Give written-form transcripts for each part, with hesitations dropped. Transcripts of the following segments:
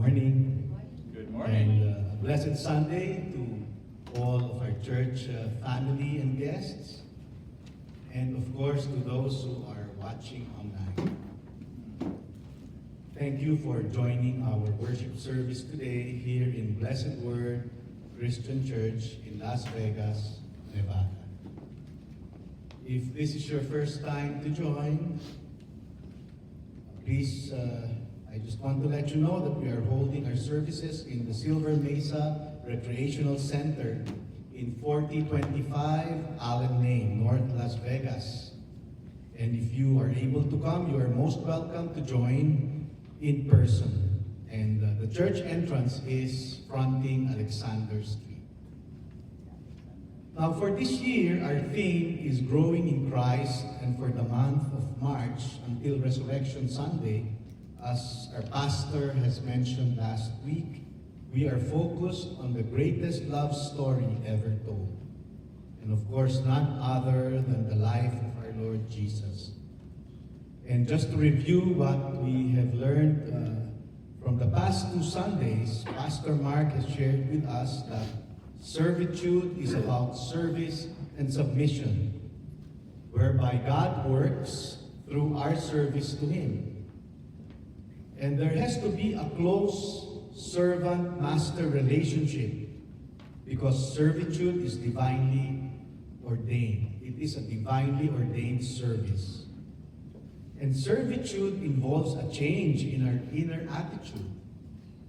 morning. Good morning. And a blessed Sunday to all of our church family and guests. And of course, to those who are watching online. Thank you for joining our worship service today here in Blessed Word Christian Church in Las Vegas, Nevada. If this is your first time to join, please, I just want to let you know that we are holding our services in the Silver Mesa Recreational Center in 4025 Allen Lane, North Las Vegas. And if you are able to come, you are most welcome to join in person. And the church entrance is fronting Alexander Street. Now for this year, our theme is Growing in Christ, and for the month of March until Resurrection Sunday, as our pastor has mentioned last week, we are focused on the greatest love story ever told. And of course, none other than the life of our Lord Jesus. And just to review what we have learned from the past 2 Sundays, Pastor Mark has shared with us that servitude is about service and submission, whereby God works through our service to Him. And there has to be a close servant-master relationship because servitude is divinely ordained. It is a divinely ordained service. And servitude involves a change in our inner attitude,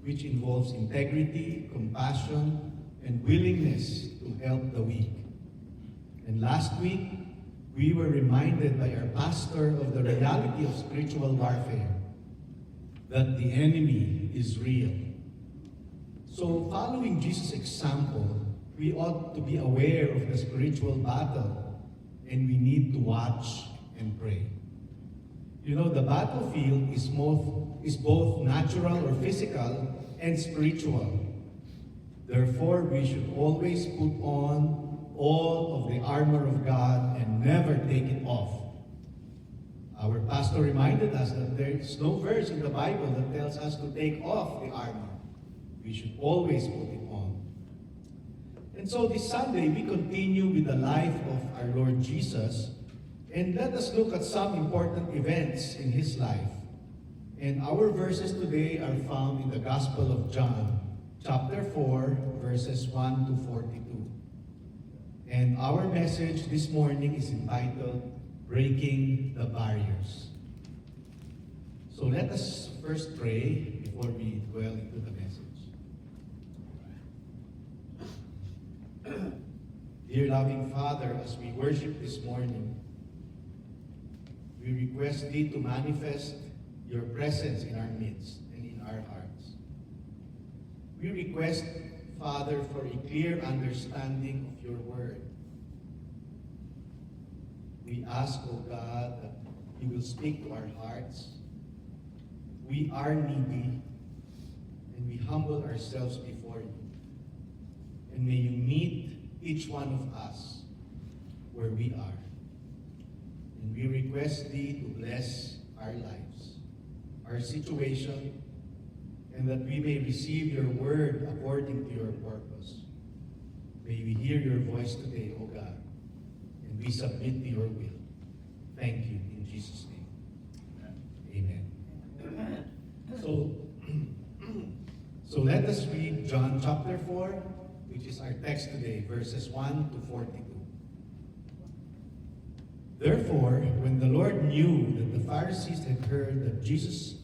which involves integrity, compassion, and willingness to help the weak. And last week, we were reminded by our pastor of the reality of spiritual warfare, that the enemy is real. So following Jesus' example, we ought to be aware of the spiritual battle, and we need to watch and pray. You know, the battlefield is both natural or physical and spiritual. Therefore, we should always put on all of the armor of God and never take it off. Our pastor reminded us that there is no verse in the Bible that tells us to take off the armor. We should always put it on. And so this Sunday, we continue with the life of our Lord Jesus, and let us look at some important events in His life. And our verses today are found in the Gospel of John, chapter 4, verses 1 to 42. And our message this morning is entitled, Breaking the Barriers. So let us first pray before we dwell into the message. Dear loving Father, as we worship this morning, we request Thee to manifest Your presence in our midst and in our hearts. We request, Father, for a clear understanding of Your word. We ask, O God, that You will speak to our hearts. We are needy, and we humble ourselves before You. And may You meet each one of us where we are. And we request Thee to bless our lives, our situation, and that we may receive Your word according to Your purpose. May we hear Your voice today, O God. We submit to Your will. Thank You in Jesus' name. Amen. So let us read John chapter 4, which is our text today, verses 1 to 42. Therefore, when the Lord knew that the Pharisees had heard that Jesus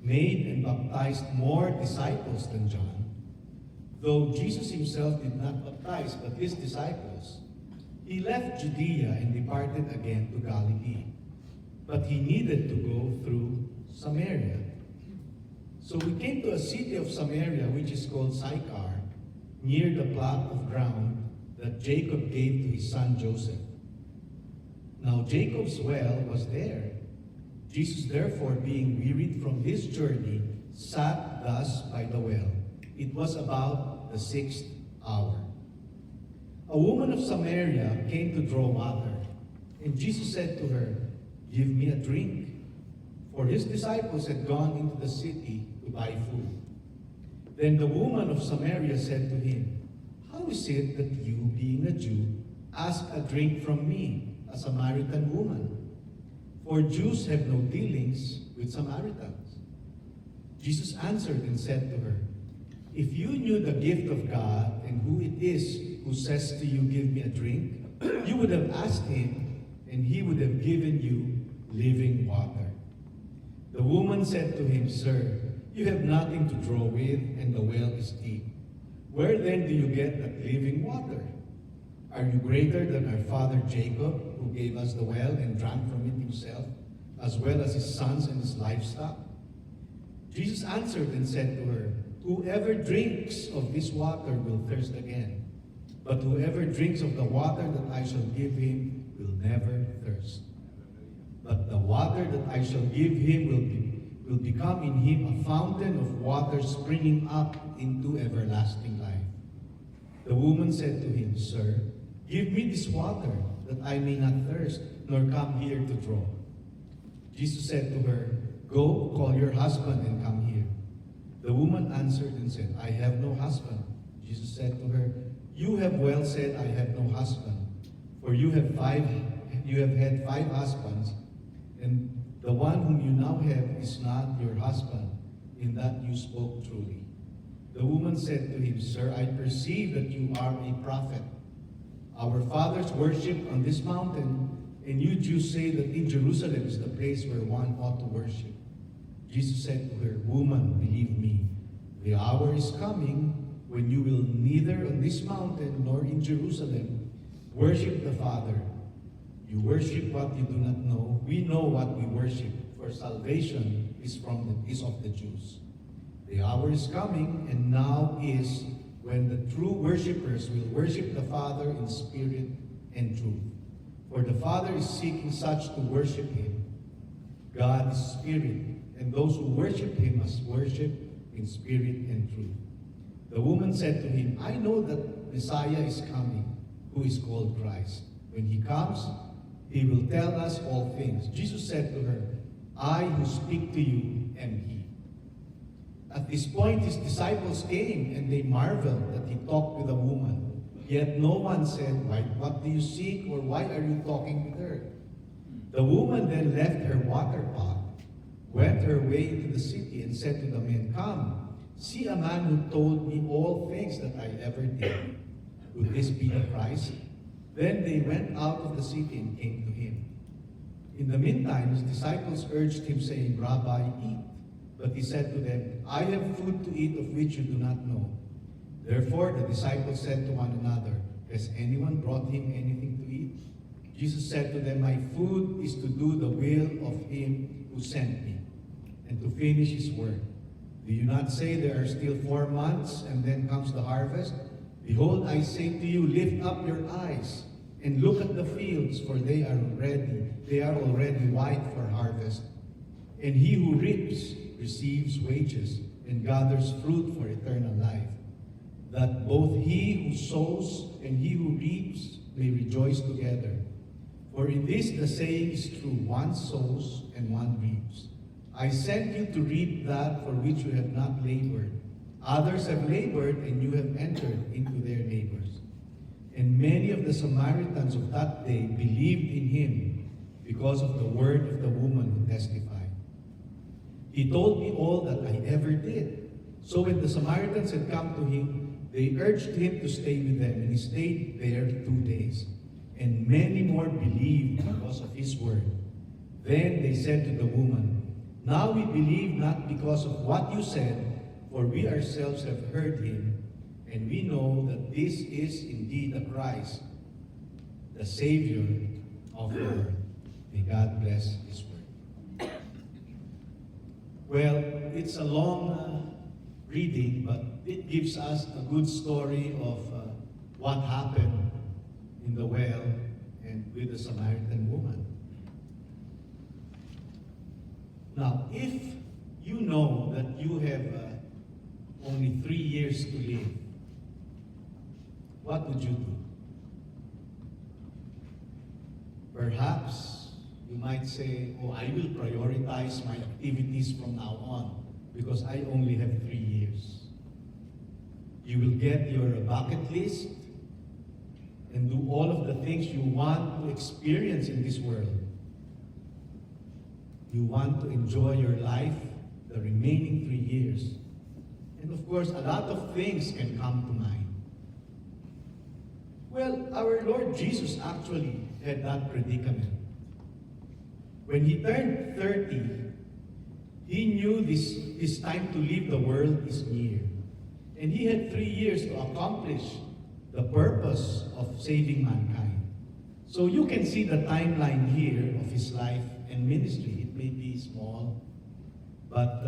made and baptized more disciples than John, though Jesus Himself did not baptize, but His disciples, He left Judea and departed again to Galilee. But He needed to go through Samaria. So He came to a city of Samaria, which is called Sychar, near the plot of ground that Jacob gave to his son Joseph. Now Jacob's well was there. Jesus, therefore, being wearied from his journey, sat thus by the well. It was about the 6th hour. A woman of Samaria came to draw water, and Jesus said to her, "Give me a drink." For His disciples had gone into the city to buy food. Then the woman of Samaria said to him, "How is it that you, being a Jew, ask a drink from me, a Samaritan woman? For Jews have no dealings with Samaritans." Jesus answered and said to her, "If you knew the gift of God and who it is who says to you, 'Give me a drink,' you would have asked him, and he would have given you living water." The woman said to him, "Sir, you have nothing to draw with, and the well is deep. Where then do you get that living water? Are you greater than our father Jacob, who gave us the well and drank from it himself, as well as his sons and his livestock?" Jesus answered and said to her, "Whoever drinks of this water will thirst again. But whoever drinks of the water that I shall give him will never thirst. But the water that I shall give him will become in him a fountain of water springing up into everlasting life." The woman said to him, "Sir, give me this water, that I may not thirst, nor come here to draw." Jesus said to her, "Go, call your husband and come here." The woman answered and said, "I have no husband." Jesus said to her, "You have well said, 'I have no husband,' for you have had 5 husbands, and the one whom you now have is not your husband. In that you spoke truly." The woman said to him, "Sir, I perceive that you are a prophet. Our fathers worshipped on this mountain, and you Jews say that in Jerusalem is the place where one ought to worship." Jesus said to her, "Woman, believe me, the hour is coming when you will neither on this mountain nor in Jerusalem worship the Father. You worship what you do not know. We know what we worship, for salvation is of the Jews. The hour is coming, and now is, when the true worshipers will worship the Father in spirit and truth. For the Father is seeking such to worship him. God is spirit, and those who worship him must worship in spirit and truth." The woman said to him, "I know that Messiah is coming, who is called Christ. When he comes, he will tell us all things." Jesus said to her, "I who speak to you am he." At this point, his disciples came, and they marveled that he talked with a woman. Yet no one said, "What do you seek?" or "Why are you talking with her?" The woman then left her water pot, went her way into the city, and said to the men, "Come, see a man who told me all things that I ever did. Would this be the Christ?" Then they went out of the city and came to him. In the meantime, his disciples urged him, saying, "Rabbi, eat." But he said to them, "I have food to eat of which you do not know." Therefore the disciples said to one another, "Has anyone brought him anything to eat?" Jesus said to them, "My food is to do the will of him who sent me, and to finish his work. Do you not say there are still 4 months, and then comes the harvest? Behold, I say to you, lift up your eyes and look at the fields, for they are already white for harvest. And he who reaps receives wages and gathers fruit for eternal life, that both he who sows and he who reaps may rejoice together. For in this the saying is true, one sows and one reaps. I sent you to reap that for which you have not labored. Others have labored, and you have entered into their labors." And many of the Samaritans of that day believed in him because of the word of the woman who testified, "He told me all that I ever did." So when the Samaritans had come to him, they urged him to stay with them, and he stayed there 2 days. And many more believed because of his word. Then they said to the woman, "Now we believe not because of what you said, for we ourselves have heard him, and we know that this is indeed the Christ, the Savior of the world." May God bless his word. Well, it's a long reading, but it gives us a good story of what happened in the well and with the Samaritan woman. Now, if you know that you have only 3 years to live, what would you do? Perhaps you might say, "Oh, I will prioritize my activities from now on because I only have 3 years." You will get your bucket list and do all of the things you want to experience in this world. You want to enjoy your life the remaining 3 years. And of course, a lot of things can come to mind. Well, our Lord Jesus actually had that predicament. When he turned 30, he knew his time to leave the world is near. And he had 3 years to accomplish the purpose of saving mankind. So you can see the timeline here of his life and ministry. It may be small, but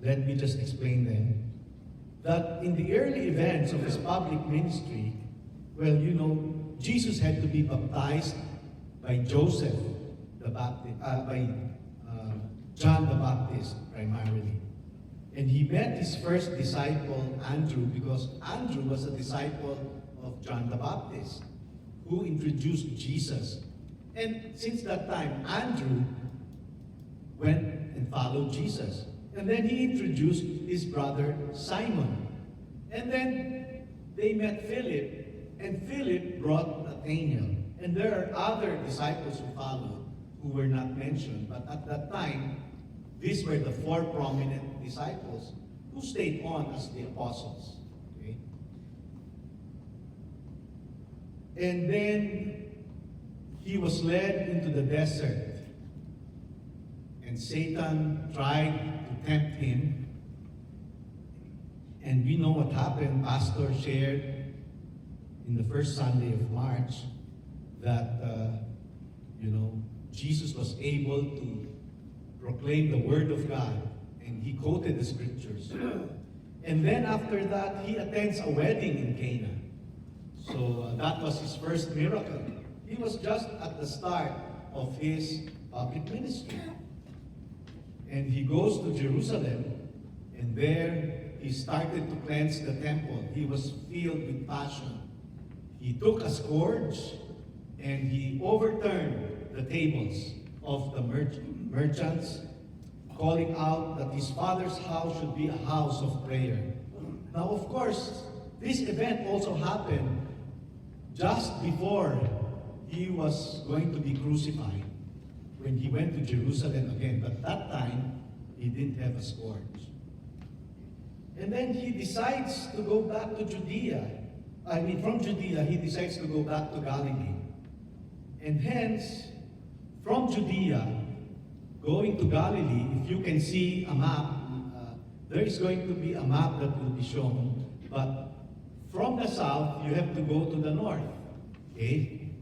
let me just explain them. That in the early events of his public ministry, well, you know, Jesus had to be baptized by Joseph the Baptist, by John the Baptist primarily. And he met his first disciple, Andrew, because Andrew was a disciple of John the Baptist, who introduced Jesus. And since that time, Andrew went and followed Jesus. And then he introduced his brother Simon. And then they met Philip, and Philip brought Nathanael. And there are other disciples who followed who were not mentioned. But at that time, these were the 4 prominent disciples who stayed on as the apostles. Okay? And then he was led into the desert. And Satan tried to tempt him. And we know what happened. Pastor shared in the first Sunday of March that, Jesus was able to proclaim the Word of God. And he quoted the scriptures. And then after that, he attends a wedding in Cana. So that was his first miracle. He was just at the start of his public ministry. And he goes to Jerusalem, and there he started to cleanse the temple. He was filled with passion. He took a scourge, and he overturned the tables of the merchants, calling out that his Father's house should be a house of prayer. Now, of course, this event also happened just before he was going to be crucified, when he went to Jerusalem again. But that time, he didn't have a scourge. And then he decides to go back to Judea. From Judea, he decides to go back to Galilee. And hence, from Judea, going to Galilee, if you can see a map, there is going to be a map that will be shown. But from the south, you have to go to the north. Okay?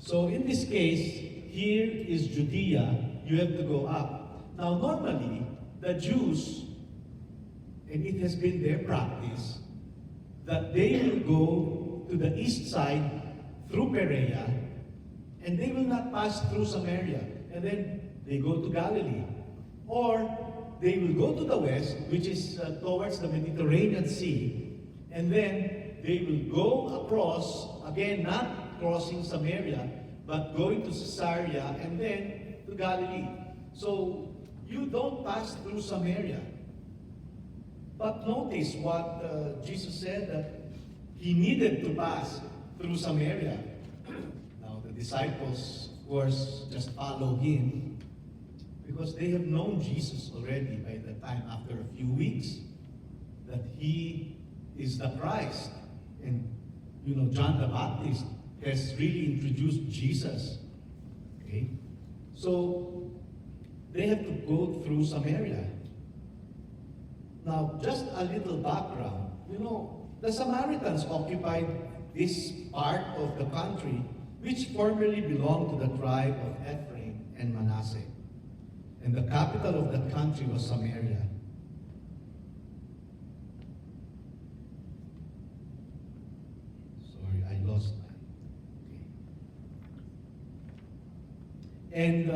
So in this case, here is Judea, you have to go up. Now normally, the Jews, and it has been their practice, that they will go to the east side through Perea, and they will not pass through Samaria, and then they go to Galilee. Or they will go to the west, which is towards the Mediterranean Sea, and then they will go across, again, not crossing Samaria, but going to Caesarea, and then to Galilee. So you don't pass through Samaria. But notice what Jesus said, that he needed to pass through Samaria. Now the disciples, of course, just follow him because they have known Jesus already by the time, after a few weeks, that he is the Christ. And John the Baptist has really introduced Jesus. Okay? So they have to go through Samaria. Now, just a little background. The Samaritans occupied this part of the country which formerly belonged to the tribe of Ephraim and Manasseh. And the capital of that country was Samaria. Sorry, I lost my... Okay. And,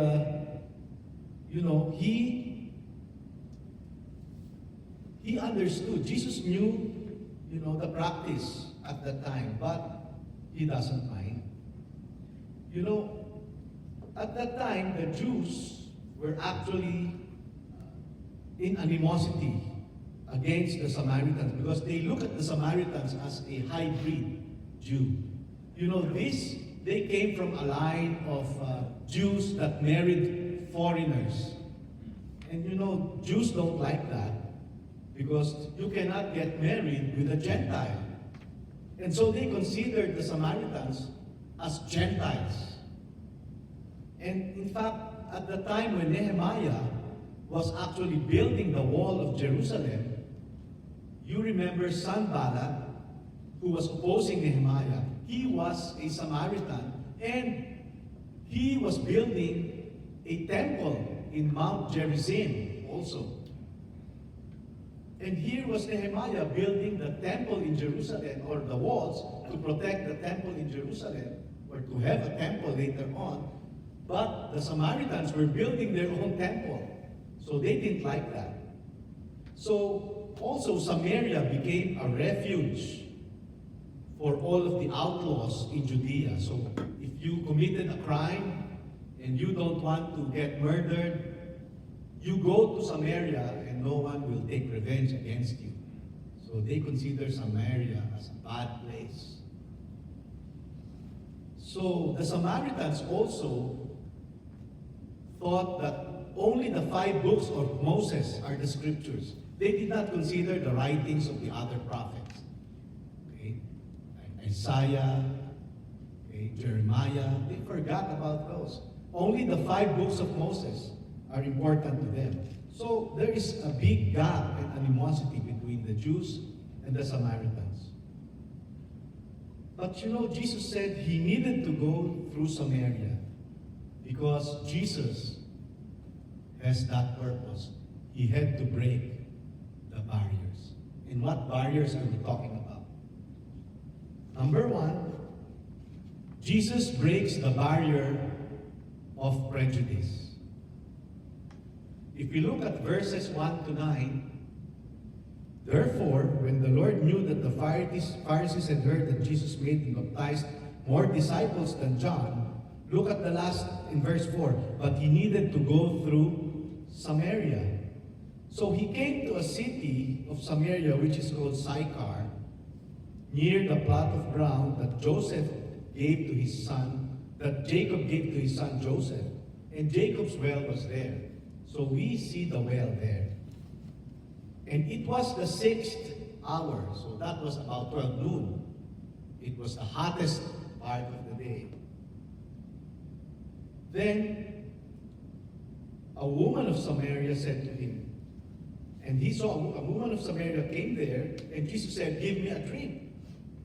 he understood. Jesus knew, the practice at that time, but he doesn't mind. At that time, the Jews were actually in animosity against the Samaritans because they look at the Samaritans as a hybrid Jew. You know, they came from a line of Jews that married foreigners. And you know, Jews don't like that because you cannot get married with a Gentile. And so they considered the Samaritans as Gentiles. And in fact, at the time when Nehemiah was actually building the wall of Jerusalem, you remember Sanballat, who was opposing Nehemiah. He was a Samaritan, and he was building a temple in Mount Gerizim also. And here was Nehemiah building the temple in Jerusalem, or the walls, to protect the temple in Jerusalem, or to have a temple later on. But the Samaritans were building their own temple, so they didn't like that. So also Samaria became a refuge for all of the outlaws in Judea. So if you committed a crime and you don't want to get murdered, you go to Samaria and no one will take revenge against you. So they consider Samaria as a bad place. So the Samaritans also thought that only the 5 books of Moses are the scriptures. They did not consider the writings of the other prophets. Okay? Like Isaiah, okay, Jeremiah, they forgot about those. Only the 5 books of Moses are important to them. So there is a big gap and animosity between the Jews and the Samaritans. But you know, Jesus said he needed to go through Samaria because Jesus has that purpose. He had to break the barriers. And what barriers are we talking about? Number 1, Jesus breaks the barrier of prejudice. If we look at verses 1 to 9, therefore, when the Lord knew that the Pharisees had heard that Jesus made and baptized more disciples than John, look at the last in verse 4, but he needed to go through Samaria. So he came to a city of Samaria, which is called Sychar, near the plot of ground that Jacob gave to his son Joseph. And Jacob's well was there. So we see the well there. And it was the 6th hour, so that was about 12 noon. It was the hottest part of the day. Then a woman of Samaria said to him, and he saw a woman of Samaria came there, and Jesus said, "Give me a drink."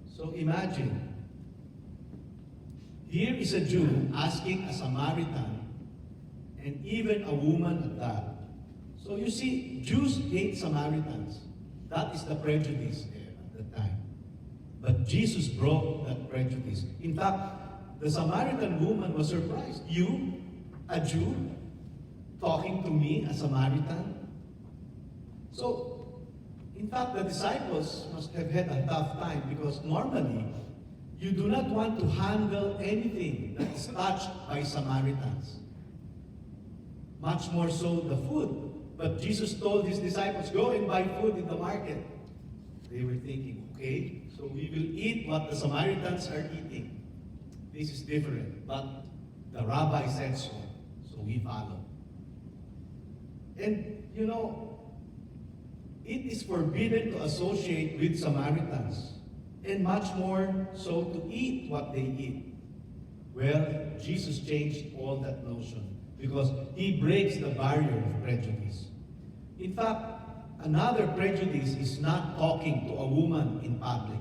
So imagine, here is a Jew asking a Samaritan, and even a woman at that. So you see, Jews hate Samaritans. That is the prejudice there at the time. But Jesus broke that prejudice. In fact, the Samaritan woman was surprised. You, a Jew, talking to me, a Samaritan? So, in fact, the disciples must have had a tough time because normally, you do not want to handle anything that is touched by Samaritans. Much more so the food. But Jesus told his disciples, go and buy food in the market. They were thinking, okay, so we will eat what the Samaritans are eating. This is different. But the rabbi said so, so we follow. And, you know, it is forbidden to associate with Samaritans, and much more so to eat what they eat. Well, Jesus changed all that notion because he breaks the barrier of prejudice. In fact, another prejudice is not talking to a woman in public.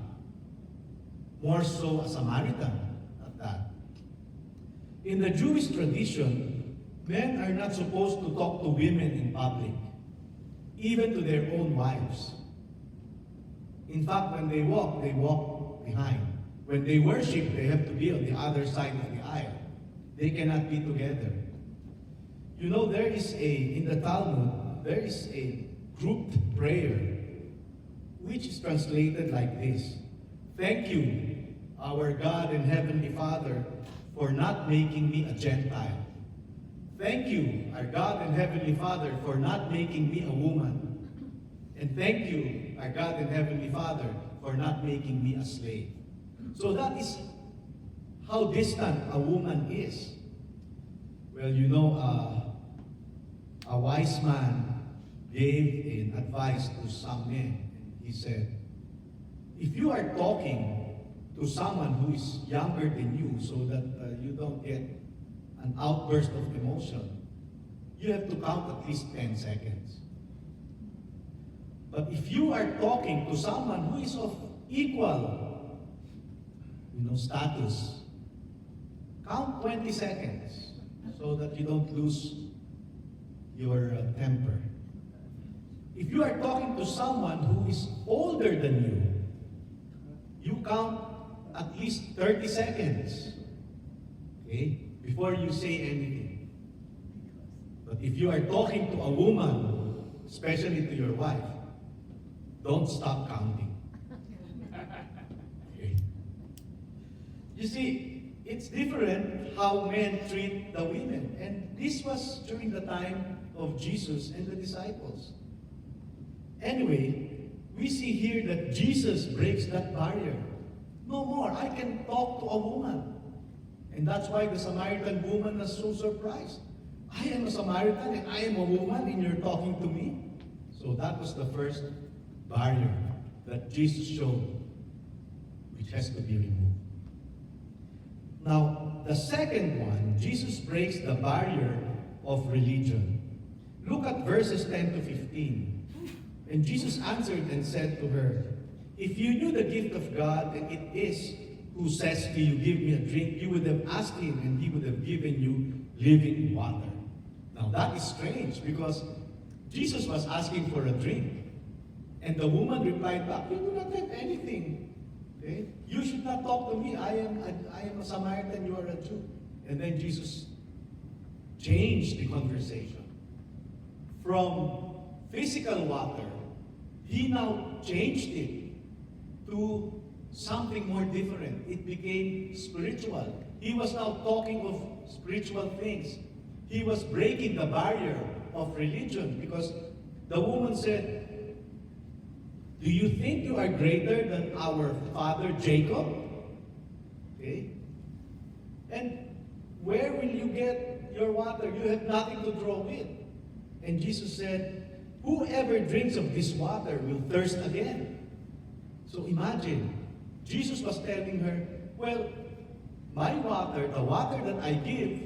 More so a Samaritan at that. In the Jewish tradition, men are not supposed to talk to women in public, even to their own wives. In fact, when they walk behind. When they worship, they have to be on the other side of the aisle. They cannot be together. You know, in the Talmud, there is a grouped prayer, which is translated like this. Thank you, our God and Heavenly Father, for not making me a Gentile. Thank you, our God and Heavenly Father, for not making me a woman. And thank you, our God and Heavenly Father, for not making me a slave. So that is how distant a woman is. Well, you know, a wise man gave an advice to some men. He said, if you are talking to someone who is younger than you so that you don't get an outburst of emotion, you have to count at least 10 seconds. But if you are talking to someone who is of equal, status, count 20 seconds so that you don't lose your temper. If you are talking to someone who is older than you count at least 30 seconds, okay, before you say anything. But if you are talking to a woman, especially to your wife, don't stop counting. Okay. You see, it's different how men treat the women. And this was during the time of Jesus and the disciples. Anyway, we see here that Jesus breaks that barrier. No more, I can talk to a woman. And that's why the Samaritan woman was so surprised. I am a Samaritan and I am a woman and you're talking to me? So that was the first barrier that Jesus showed, which has to be removed. Now, the second one, Jesus breaks the barrier of religion. Look at verses 10 to 15. And Jesus answered and said to her, if you knew the gift of God, and it is who says to you, give me a drink, you would have asked him, and he would have given you living water. Now that is strange, because Jesus was asking for a drink. And the woman replied back, you do not have anything. Okay? You should not talk to me. I am a Samaritan, you are a Jew. And then Jesus changed the conversation. From physical water, he now changed it to something more different. It became spiritual. He was now talking of spiritual things. He was breaking the barrier of religion because the woman said, do you think you are greater than our father Jacob? Okay? And where will you get your water? You have nothing to draw with. And Jesus said, whoever drinks of this water will thirst again. So imagine, Jesus was telling her, well, my water, the water that I give,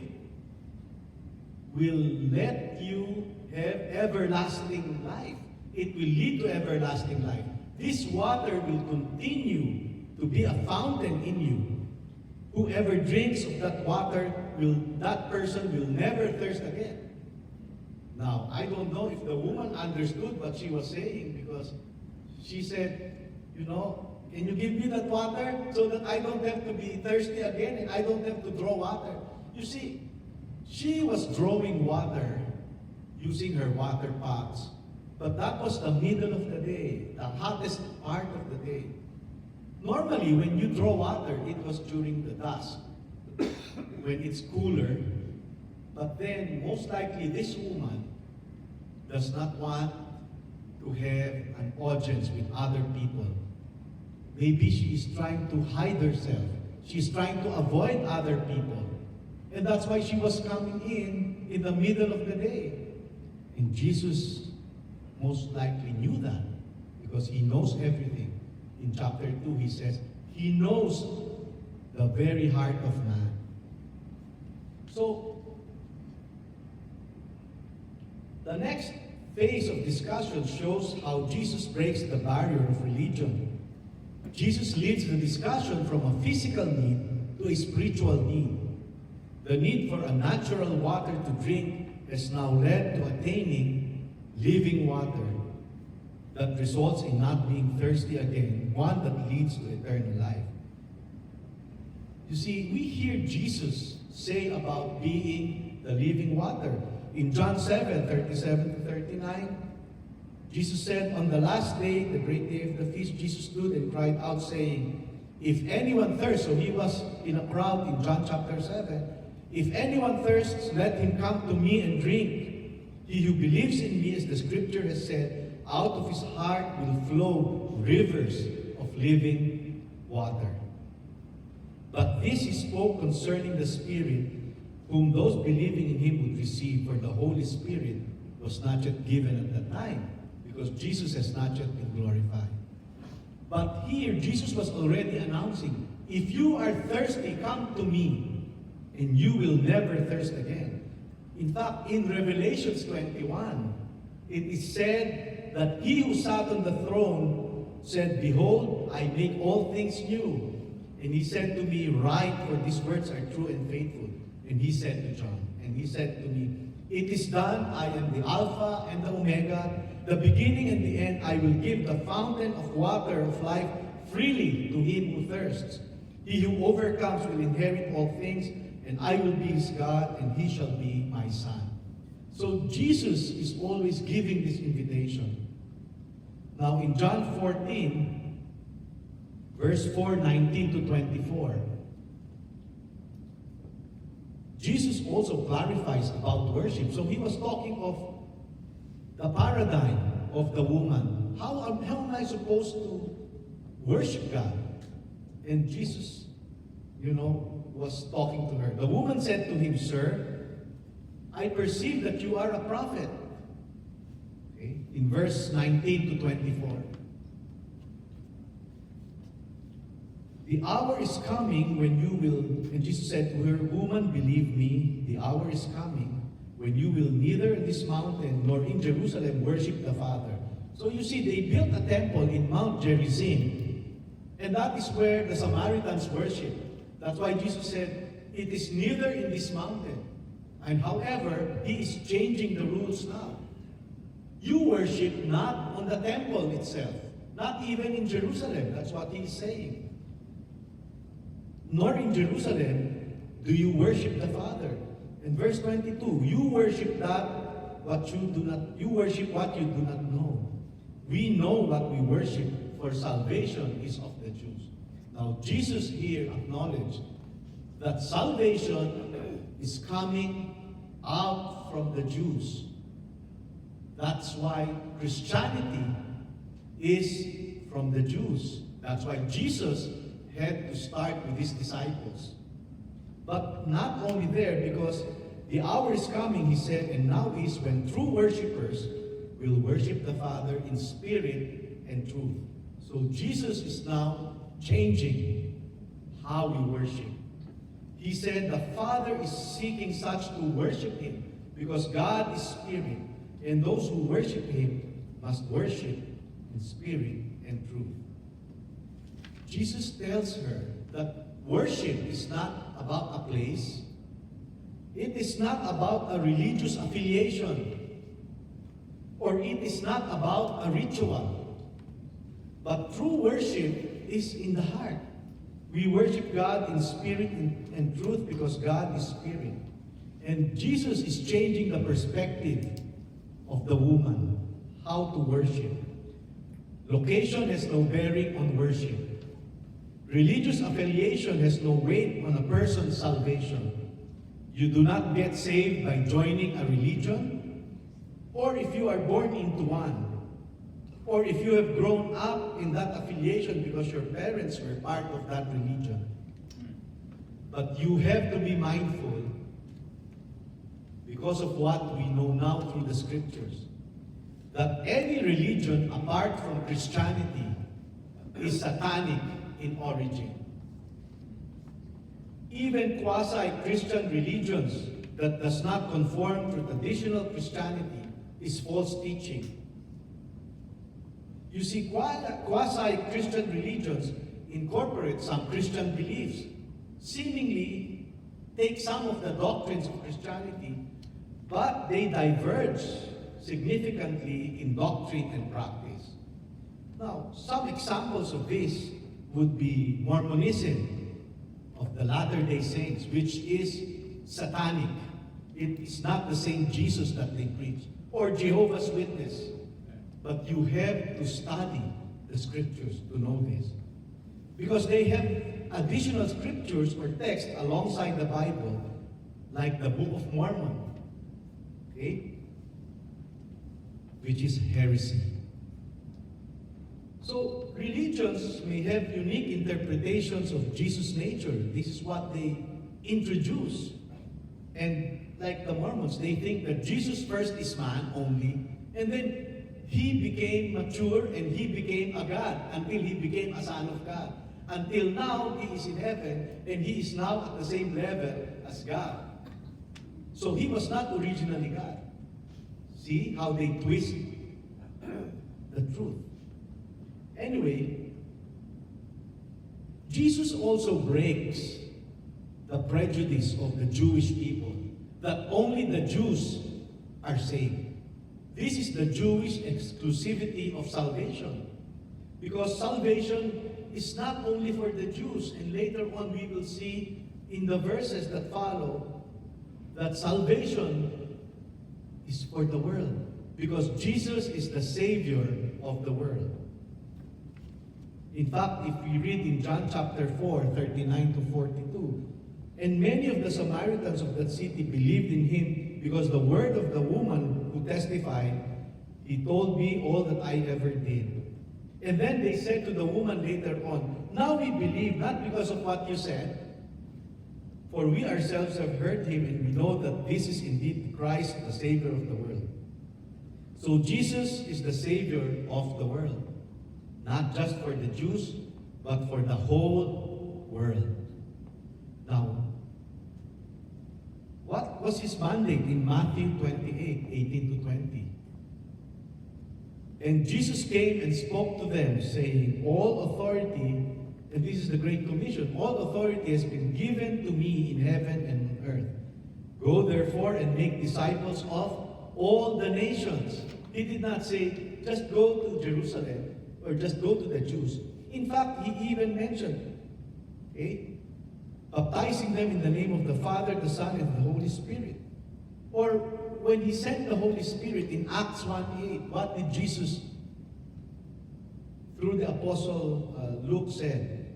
will let you have everlasting life. It will lead to everlasting life. This water will continue to be a fountain in you. Whoever drinks of that water, that person will never thirst again. Now, I don't know if the woman understood what she was saying because she said, can you give me that water so that I don't have to be thirsty again and I don't have to draw water? You see, she was drawing water using her water pots. But that was the middle of the day, the hottest part of the day. Normally, when you draw water, it was during the dusk, when it's cooler. But then, most likely, this woman does not want to have an audience with other people. Maybe she is trying to hide herself. She's trying to avoid other people. And that's why she was coming in the middle of the day. And Jesus most likely knew that because he knows everything. In chapter 2, he says, he knows the very heart of man. So, the next phase of discussion shows how Jesus breaks the barrier of religion. Jesus leads the discussion from a physical need to a spiritual need. The need for a natural water to drink has now led to attaining living water that results in not being thirsty again, one that leads to eternal life. You see, we hear Jesus say about being the living water. In John 7:37 to 39, Jesus said, on the last day, the great day of the feast, Jesus stood and cried out saying, if anyone thirsts, so he was in a crowd in John chapter 7, if anyone thirsts, let him come to me and drink. He who believes in me, as the scripture has said, out of his heart will flow rivers of living water. But this he spoke concerning the Spirit, whom those believing in him would receive, for the Holy Spirit was not yet given at that time, because Jesus has not yet been glorified. But here, Jesus was already announcing, if you are thirsty, come to me, and you will never thirst again. In fact, in Revelation 21, it is said that he who sat on the throne said, behold, I make all things new. And he said to me, write, for these words are true and faithful. And he said to John, and he said to me, it is done, I am the Alpha and the Omega, the beginning and the end. I will give the fountain of water of life freely to him who thirsts. He who overcomes will inherit all things, and I will be his God, and he shall be my son. So Jesus is always giving this invitation. Now in John 14, verse 4, 19 to 24, Jesus also clarifies about worship. So he was talking of the paradigm of the woman. How am I supposed to worship God? And Jesus, was talking to her. The woman said to him, Sir, I perceive that you are a prophet. Okay? In verse 19 to 24. The hour is coming when you will, and Jesus said to her, Woman, believe me, the hour is coming when you will neither in this mountain nor in Jerusalem worship the Father. So you see, they built a temple in Mount Gerizim, and that is where the Samaritans worship. That's why Jesus said, it is neither in this mountain. And however, he is changing the rules now. You worship not on the temple itself, not even in Jerusalem. That's what he is saying. Nor in Jerusalem do you worship the Father. In verse 22, you worship what you do not know. We know what we worship, for salvation is of the Jews. Now Jesus here acknowledged that salvation is coming out from the Jews. That's why Christianity is from the Jews. That's why Jesus had to start with his disciples. But not only there, because the hour is coming, he said, and now is when true worshipers will worship the Father in spirit and truth. So Jesus is now changing how we worship. He said the Father is seeking such to worship him, because God is spirit, and those who worship him must worship in spirit and truth. Jesus tells her that worship is not about a place. It is not about a religious affiliation, or it is not about a ritual. But true worship is in the heart. We worship God in spirit and truth because God is spirit. And Jesus is changing the perspective of the woman, how to worship. Location has no bearing on worship. Religious affiliation has no weight on a person's salvation. You do not get saved by joining a religion, or if you are born into one, or if you have grown up in that affiliation because your parents were part of that religion. But you have to be mindful, because of what we know now through the scriptures, that any religion apart from Christianity is satanic in origin. Even quasi-Christian religions that does not conform to traditional Christianity is false teaching. You see, quasi-Christian religions incorporate some Christian beliefs, seemingly take some of the doctrines of Christianity, but they diverge significantly in doctrine and practice. Now, some examples of this would be Mormonism of the Latter-day Saints, which is satanic. It is not the same Jesus that they preach. Or Jehovah's Witness. But you have to study the scriptures to know this. Because they have additional scriptures or text alongside the Bible, like the Book of Mormon, okay? Which is heresy. So religions may have unique interpretations of Jesus' nature. This is what they introduce. And like the Mormons, they think that Jesus first is man only, and then he became mature and he became a God until he became a son of God. Until now, he is in heaven and he is now at the same level as God. So he was not originally God. See how they twist the truth. Anyway, Jesus also breaks the prejudice of the Jewish people that only the Jews are saved. This is the Jewish exclusivity of salvation. Because salvation is not only for the Jews, and later on we will see in the verses that follow that salvation is for the world. Because Jesus is the Savior of the world. In fact, if we read in John chapter 4, 39 to 42, and many of the Samaritans of that city believed in him because the word of the woman who testified, he told me all that I ever did. And then they said to the woman later on, now we believe not because of what you said, for we ourselves have heard him and we know that this is indeed Christ, the Savior of the world. So Jesus is the Savior of the world. Not just for the Jews, but for the whole world. Now, what was his mandate in Matthew 28, 18 to 20? And Jesus came and spoke to them, saying, all authority, and this is the Great Commission, all authority has been given to me in heaven and on earth. Go therefore and make disciples of all the nations. He did not say, just go to Jerusalem, or just go to the Jews. In fact, he even mentioned, baptizing them in the name of the Father, the Son, and the Holy Spirit. Or when he sent the Holy Spirit in Acts 1:8, what did Jesus, through the Apostle Luke said?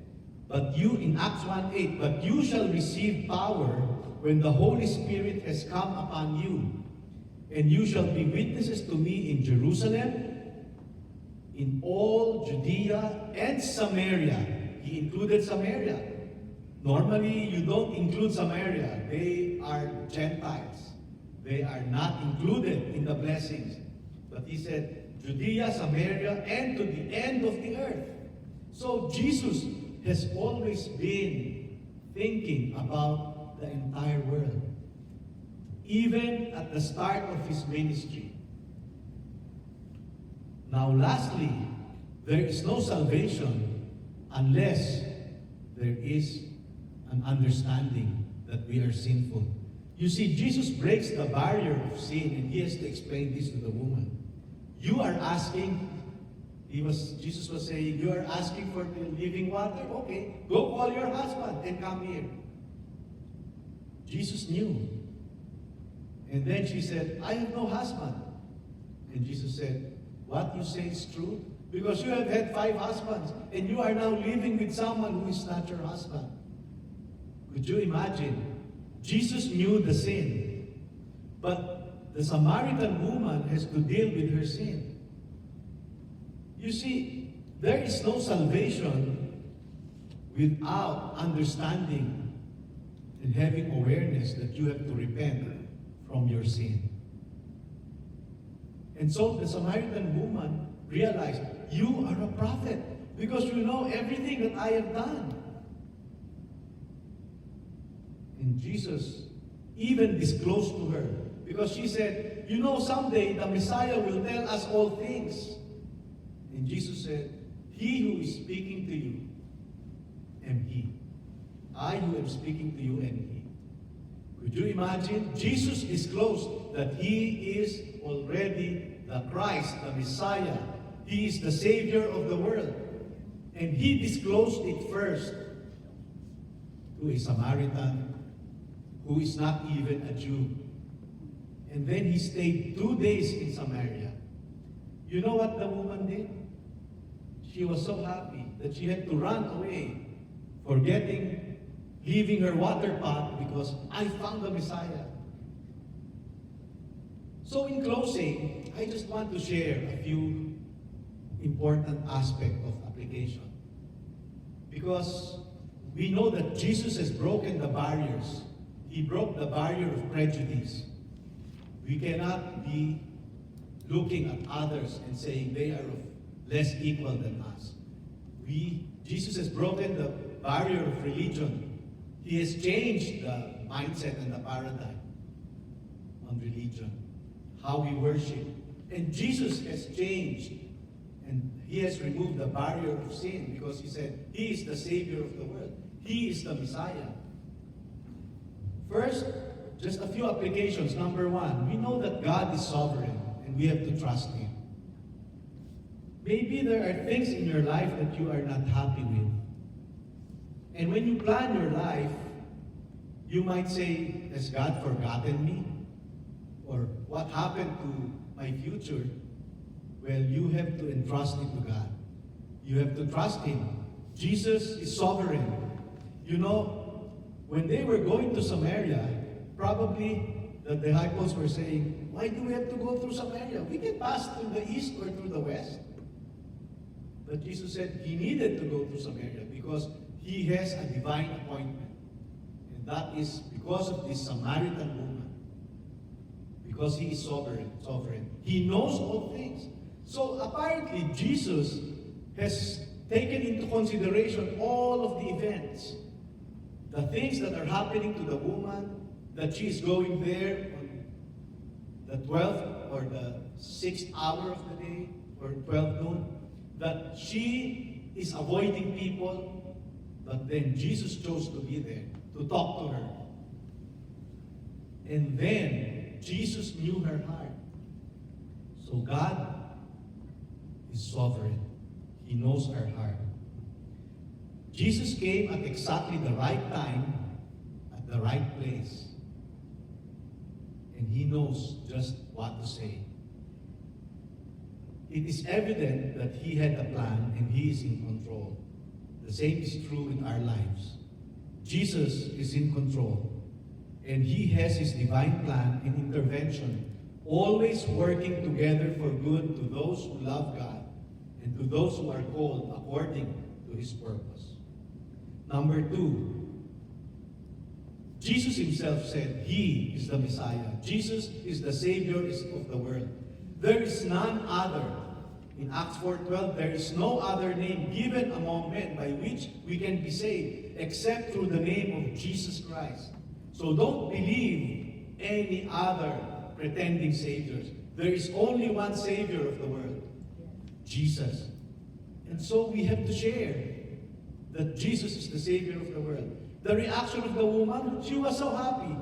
But you, in Acts 1:8, but you shall receive power when the Holy Spirit has come upon you, and you shall be witnesses to me in Jerusalem, in all Judea and Samaria. He included Samaria. Normally, you don't include Samaria. They are Gentiles. They are not included in the blessings. But he said, Judea, Samaria, and to the end of the earth. So Jesus has always been thinking about the entire world. Even at the start of his ministry. Now lastly, there is no salvation unless there is an understanding that we are sinful. You see, Jesus breaks the barrier of sin and he has to explain this to the woman. You are asking, Jesus was saying, you are asking for the living water? Okay, go call your husband and come here. Jesus knew. And then she said, I have no husband. And Jesus said, what you say is true? Because you have had 5 husbands and you are now living with someone who is not your husband. Could you imagine? Jesus knew the sin, but the Samaritan woman has to deal with her sin. You see, there is no salvation without understanding and having awareness that you have to repent from your sin. And so the Samaritan woman realized, you are a prophet because you know everything that I have done. And Jesus even disclosed to her because she said, you know, someday the Messiah will tell us all things. And Jesus said, he who is speaking to you am he. I who am speaking to you am he. Could you imagine? Jesus disclosed that he is already the Christ, the Messiah. He is the Savior of the world. And he disclosed it first to a Samaritan who is not even a Jew. And then he stayed 2 days in Samaria. You know what the woman did? She was so happy that she had to run away, leaving her water pot because I found the Messiah. So in closing, I just want to share a few important aspect of application. Because we know that Jesus has broken the barriers. He broke the barrier of prejudice. We cannot be looking at others and saying they are less equal than us. Jesus has broken the barrier of religion. He has changed the mindset and the paradigm on religion, how we worship. And Jesus has changed, and He has removed the barrier of sin, because He said He is the Savior of the world. He is the Messiah. First, just a few applications. Number one, we know that God is sovereign and we have to trust Him. Maybe there are things in your life that you are not happy with. And when you plan your life, you might say, has God forgotten me? Or what happened to my future? Well, you have to entrust it to God. You have to trust Him. Jesus is sovereign. You know, when they were going to Samaria, probably the disciples were saying, why do we have to go through Samaria? We can pass through the east or through the west. But Jesus said He needed to go through Samaria because He has a divine appointment. And that is because of this Samaritan woman. Because He is sovereign. He knows all things. So apparently Jesus has taken into consideration all of the events. The things that are happening to the woman, that she is going there on the 12th or the 6th hour of the day, or 12 noon, that she is avoiding people, but then Jesus chose to be there, to talk to her. And then Jesus knew her heart. So God is sovereign. He knows our heart. Jesus came at exactly the right time, at the right place. And He knows just what to say. It is evident that He had a plan and He is in control. The same is true in our lives. Jesus is in control. And He has His divine plan and intervention, always working together for good to those who love God and to those who are called according to His purpose. Number two, Jesus Himself said He is the Messiah. Jesus is the Savior of the world. There is none other. In Acts 4:12, there is no other name given among men by which we can be saved except through the name of Jesus Christ. So don't believe any other pretending saviors. There is only one Savior of the world, Jesus. And so we have to share that Jesus is the Savior of the world. The reaction of the woman, she was so happy.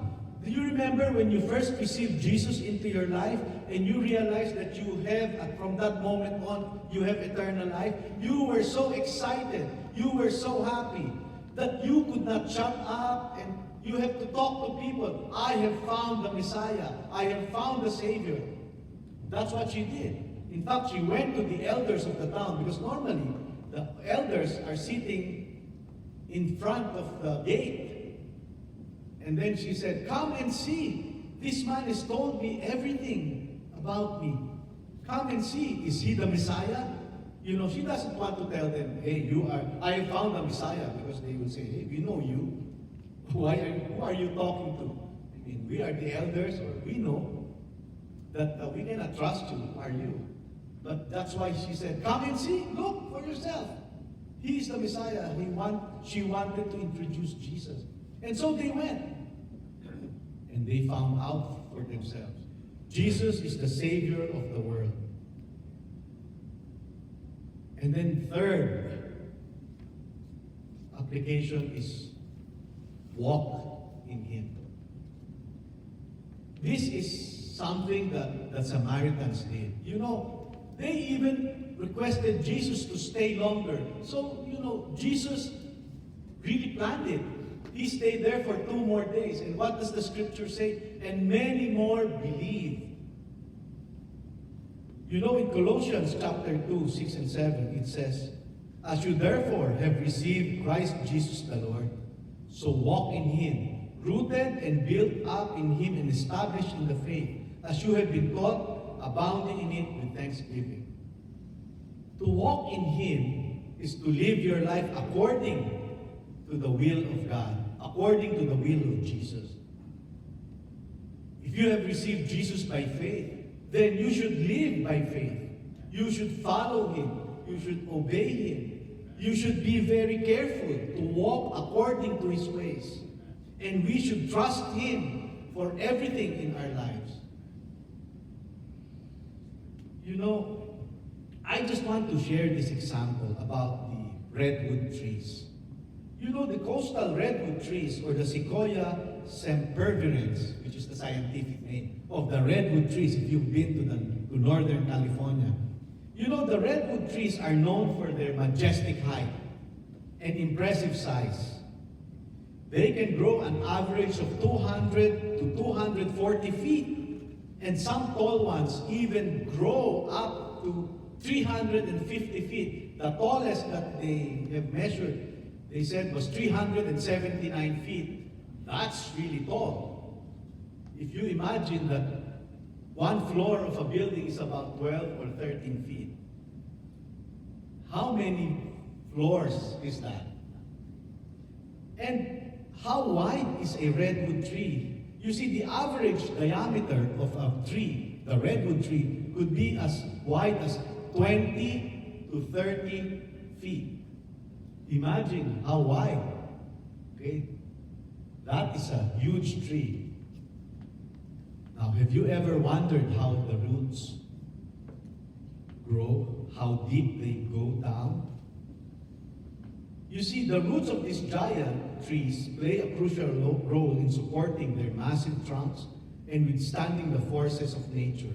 Do you remember when you first received Jesus into your life and you realized that you have, from that moment on, you have eternal life? You were so excited. You were so happy that you could not shut up and you have to talk to people. I have found the Messiah. I have found the Savior. That's what she did. In fact, she went to the elders of the town because normally the elders are sitting in front of the gate. And then she said, come and see. This man has told me everything about me. Come and see. Is he the Messiah? You know, she doesn't want to tell them, hey, I have found the Messiah, because they will say, hey, we know you. Who are you talking to? I mean, we are the elders, or we know that we cannot trust you. Who are you? But that's why she said, come and see. Look for yourself. He is the Messiah. She wanted to introduce Jesus. And so they went. And they found out for themselves. Jesus is the Savior of the world. And then third application is walk in Him. This is something that the Samaritans did. You know, they even requested Jesus to stay longer. So, you know, Jesus really planned it. He stayed there for 2 more days. And what does the scripture say? And many more believed. You know, in Colossians chapter 2, 6 and 7, it says, as you therefore have received Christ Jesus the Lord, so walk in Him, rooted and built up in Him and established in the faith, as you have been taught, abounding in it with thanksgiving. To walk in Him is to live your life according to the will of God, according to the will of Jesus. If you have received Jesus by faith, then you should live by faith. You should follow Him. You should obey Him. You should be very careful to walk according to His ways. And we should trust Him for everything in our lives. You know, I just want to share this example about the redwood trees. You know, the coastal redwood trees, or the Sequoia sempervirens, which is the scientific name of the redwood trees, if you've been to Northern California. You know, the redwood trees are known for their majestic height and impressive size. They can grow an average of 200 to 240 feet, and some tall ones even grow up to 350 feet. The tallest that they have measured, they said, was 379 feet. That's really tall. If you imagine that one floor of a building is about 12 or 13 feet, how many floors is that? And how wide is a redwood tree? You see, the average diameter of a tree, the redwood tree, could be as wide as 20 to 30 feet. Imagine how wide. Okay? That is a huge tree. Now, have you ever wondered how the roots grow, how deep they go down? You see, the roots of these giant trees play a crucial role in supporting their massive trunks and withstanding the forces of nature.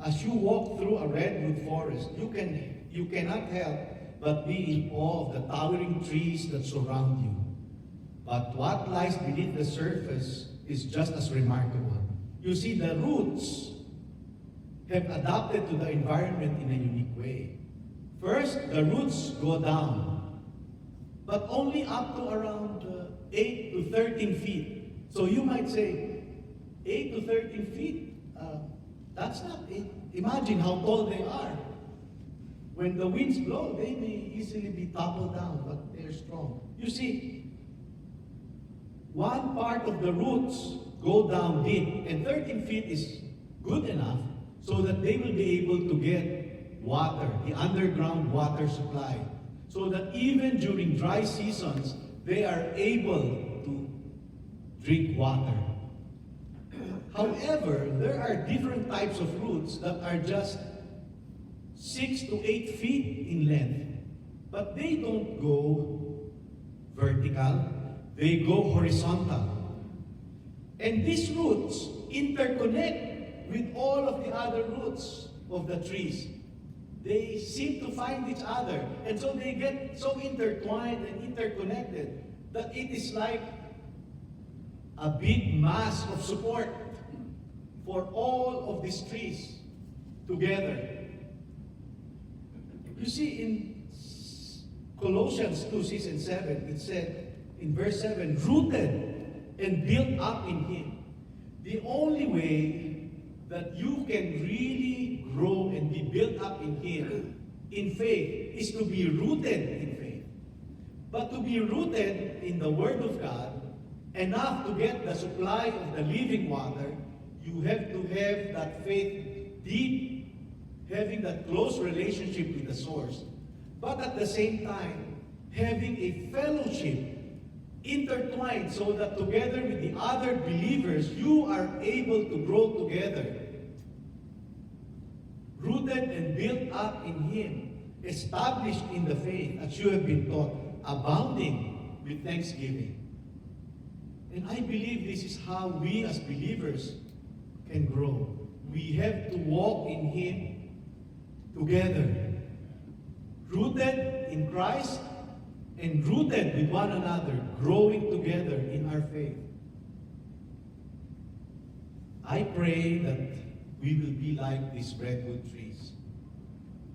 As you walk through a redwood forest, you cannot help but be in awe of the towering trees that surround you. But what lies beneath the surface is just as remarkable. You see, the roots have adapted to the environment in a unique way. First, the roots go down, but only up to around 8 to 13 feet. So you might say, 8 to 13 feet, that's not it. Imagine how tall they are. When the winds blow, they may easily be toppled down, but they're strong. You see, one part of the roots go down deep, and 13 feet is good enough so that they will be able to get water, the underground water supply, so that even during dry seasons, they are able to drink water. However, there are different types of roots that are just 6 to 8 feet in length, but they don't go vertical, they go horizontal. And these roots interconnect with all of the other roots of the trees. They seem to find each other, and so they get so intertwined and interconnected that it is like a big mass of support for all of these trees together. You see, in Colossians 2, 6 and 7, it said in verse 7, rooted and built up in Him. The only way that you can really grow and be built up in Him, in faith, is to be rooted in faith. But to be rooted in the Word of God, enough to get the supply of the living water, you have to have that faith deep, having that close relationship with the source. But at the same time, having a fellowship intertwined so that together with the other believers, you are able to grow together. Rooted and built up in Him, established in the faith as you have been taught, abounding with thanksgiving. And I believe this is how we as believers can grow. We have to walk in Him together, rooted in Christ and rooted with one another, growing together in our faith. I pray that we will be like these redwood trees,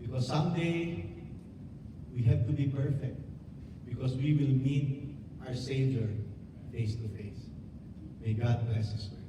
because someday we have to be perfect, because we will meet our Savior face to face. May God bless His word.